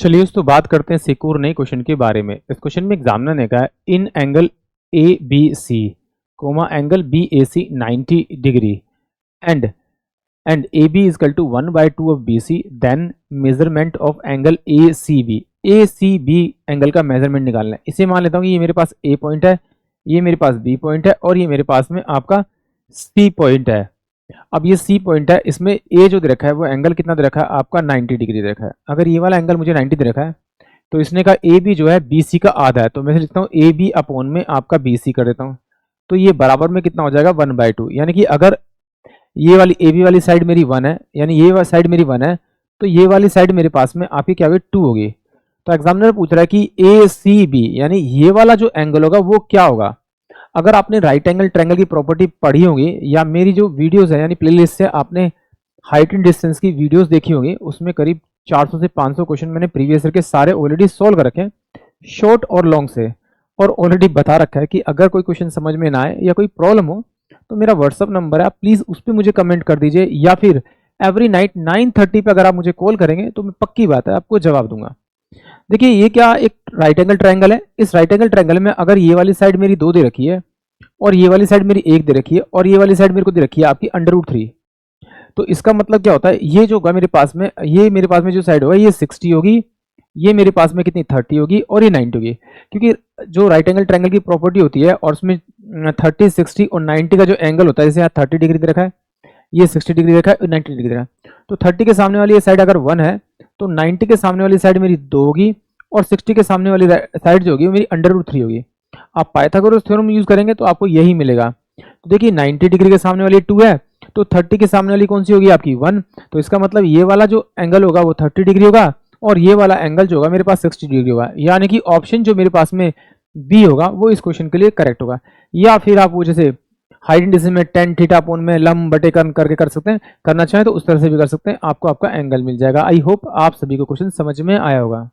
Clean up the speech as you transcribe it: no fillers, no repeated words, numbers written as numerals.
चलिए दोस्तों बात करते हैं सिक्योर नए क्वेश्चन के बारे में। इस क्वेश्चन में एग्जामिनर ने कहा in angle A B C comma angle B A C 90 degree and A B is equal to 1/2 of B C, then measurement of angle A C B angle का measurement निकालना है। इसे मान लेता हूँ कि ये मेरे पास ए पॉइंट है, ये मेरे पास बी पॉइंट है और ये मेरे पास में आपका सी पॉइंट है। अब ये सी पॉइंट है, इसमें ए जो दे रखा है वो एंगल कितना दे रखा है आपका 90 डिग्री दे रखा है। अगर ये वाला एंगल मुझे 90 दे रखा है तो इसने कहा ए बी जो है बी सी का आधा है, तो मैं लिखता हूँ ए बी अपॉन में आपका बी सी कर देता हूँ। तो ये बराबर में कितना हो जाएगा 1/2, यानी कि अगर ये वाली ए बी वाली साइड मेरी 1 है, यानी ये वाली साइड मेरी 1 है, तो ये वाली साइड मेरे पास में आपकी क्या होगी 2 होगी। तो एग्जामिनर पूछ रहा है कि ए सी बी यानी ये वाला जो एंगल होगा वो क्या होगा। अगर आपने राइट एंगल ट्रायंगल की प्रॉपर्टी पढ़ी होगी या मेरी जो वीडियोस है यानी प्लेलिस्ट से आपने हाइट एंड डिस्टेंस की वीडियोस देखी होगी, उसमें करीब 400 से 500 क्वेश्चन मैंने प्रीवियस ईयर के सारे ऑलरेडी सोल्व कर रखे हैं शॉर्ट और लॉन्ग से, और ऑलरेडी बता रखा है कि अगर कोई क्वेश्चन समझ में ना आए या कोई प्रॉब्लम हो तो मेरा व्हाट्सअप नंबर है, आप प्लीज़ उस पर मुझे कमेंट कर दीजिए, या फिर एवरी नाइट 9:30 पे अगर आप मुझे कॉल करेंगे तो मैं पक्की बात है आपको जवाब दूंगा। देखिए ये क्या एक राइट एंगल ट्रायंगल है। इस राइट एंगल ट्रायंगल में अगर ये वाली साइड मेरी 2 दे रखी है और ये वाली साइड मेरी 1 दे रखी है और ये वाली साइड मेरे को दे रखी है आपकी √3, तो इसका मतलब क्या होता है, ये जो होगा मेरे पास में, ये मेरे पास में जो साइड होगा ये 60 होगी, ये मेरे पास में कितनी 30 होगी और ये 90 होगी। क्योंकि जो राइट एंगल ट्रायंगल की प्रॉपर्टी होती है और उसमें 30, 60 और 90 का जो एंगल होता है, जैसे यहाँ 30 डिग्री दे रखा है, ये 60 डिग्री रखा है और 90 डिग्री दे रखा है, तो 30 के सामने वाली ये साइड अगर 1 है तो 90 के सामने वाली साइड मेरी 2 होगी और 60 के सामने वाली साइड जो होगी वो मेरी √3 होगी। आप पाइथागोरस थ्योरम यूज करेंगे तो आपको यही मिलेगा। तो देखिए 90 डिग्री के सामने वाली 2 है तो 30 के सामने वाली कौन सी होगी आपकी 1, तो इसका मतलब ये वाला जो एंगल होगा वो 30 डिग्री होगा और ये वाला एंगल जो होगा मेरे पास 60 डिग्री होगा, यानी कि ऑप्शन जो मेरे पास में बी होगा वो इस क्वेश्चन के लिए करेक्ट होगा। या फिर आप वो जैसे हाइट एंड डिस्टेंस में tan थीटा अपॉन में लंब बटे कर्ण करके कर सकते हैं, करना चाहें तो उस तरह से भी कर सकते हैं, आपको आपका एंगल मिल जाएगा। आई होप आप सभी को क्वेश्चन समझ में आया होगा।